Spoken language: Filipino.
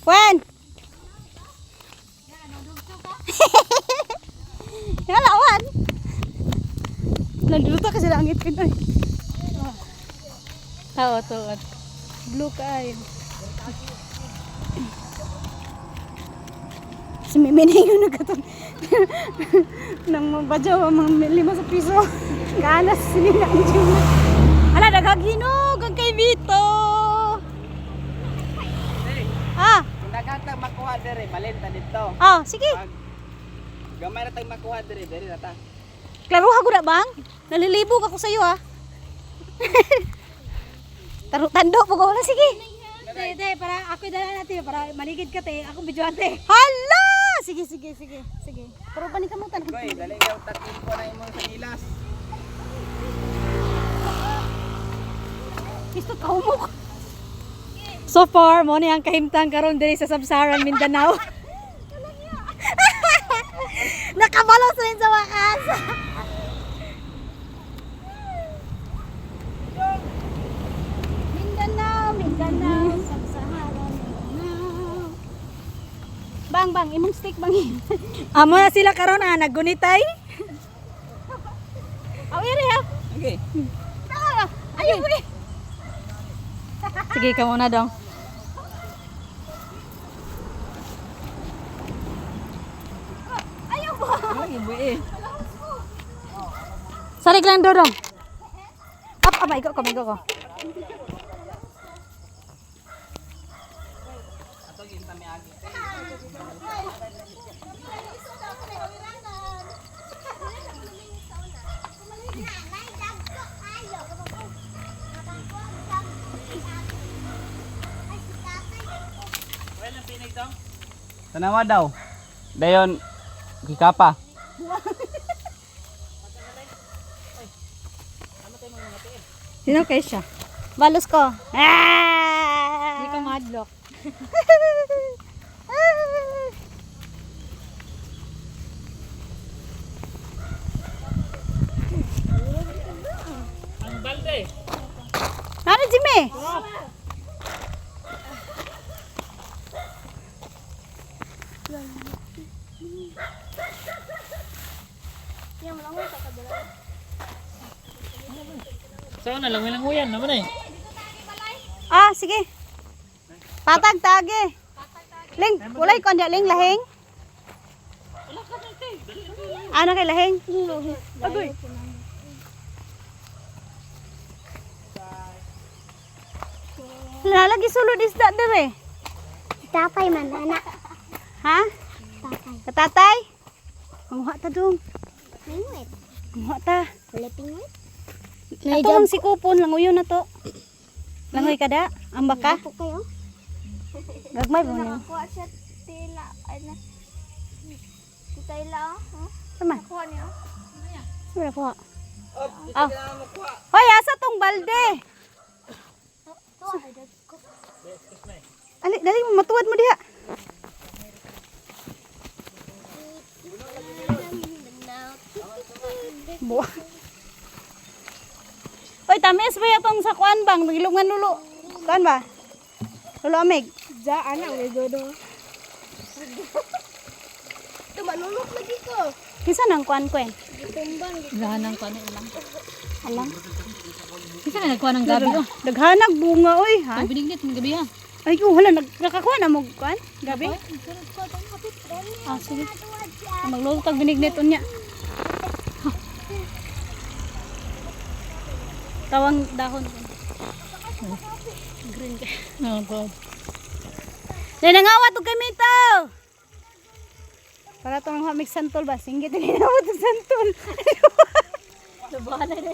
When? Lawan. Nandito kasi langit Pinoy. Oo, tuot. Blue kayo. Si Mimi na yung nagkatong nang mabadyaw mga 5 sa piso. Ganas sinila ni Juna. Ala, naghaginog ang kay Vito. Ah, Kung nagatang makuha dere, balenta dito. oh, sige. Pag gamay na tayong makuha dere, dere na ta. Klaro ha gud bang? Nalilibog ako sa iyo ha. Tando po ko na sige. Te, para ako dala natin para maligid ka te. Ako bidyante. Hala! Sige. Pero pa ni kamutan. Koy, dali daw takin ko na imo sa gilas. Gusto ka humok. So far, mo ni ang kahimtang karon diri sa Sabsaran, Mindanao. Nakabalos rin sa wakas. Mindanao, Sabsaran, Mindanao. Bang, imong stick bang. Amo na sila karon naggunitay. Aw iri ha. Okay. Ayo. Sige ka muna dong. Ay, buhi. Sarig lang dodong. Abay ko. Ato gyud ta miagi. Tanawa daw. Dayon kikapa. Sino kay siya? Balos ko. Hindi ka madlock. Ang balde. Ano Jimmy? So na lang uyan naman eh. Ah, sige. Patag tage. Ling, walay kon ling lahing. Ano kay lahing? Agoy. Lalagi sulod isda dire. Tapay man anak. Ha? Tapay. Katatay? Manguha ta dong. Pingwit. Manguha ta. Wala pingwit. Ato lang si kupon, langoy na to. Langoy kada, ambak ka. Ako kayo. Gagmay mo niyo. Nakuha siya tila. Ano? Tila oh. Sama. Nakuha niyo. Sura po. Oh, Ah. Hoy, asa tong balde? Ali, dali mo matuwad mo diha. Buwa. Hoy, tamis ba yatong sa kuan bang? Magilungan lulo. Kuan ba? Lulo amig. Ja anak may godo. Tumanulok lagi ko. Kisa nang kuan ko eh. Tumbang. Gahanang kuan lang. Alang. Kasi na nagkuha ng gabi ko. Daghanag bunga oy, ha? Ang binignit ng gabi ha. Ay, wala nakakuha na mo kuan gabi. Ah, sige. Magluto tag binignit unya. Tawang dahon. Green ka. Oh, God. Dahil nangawat og kami to. Para itong hamig santol ba? Singgit din nawat og santol. Nabahala na.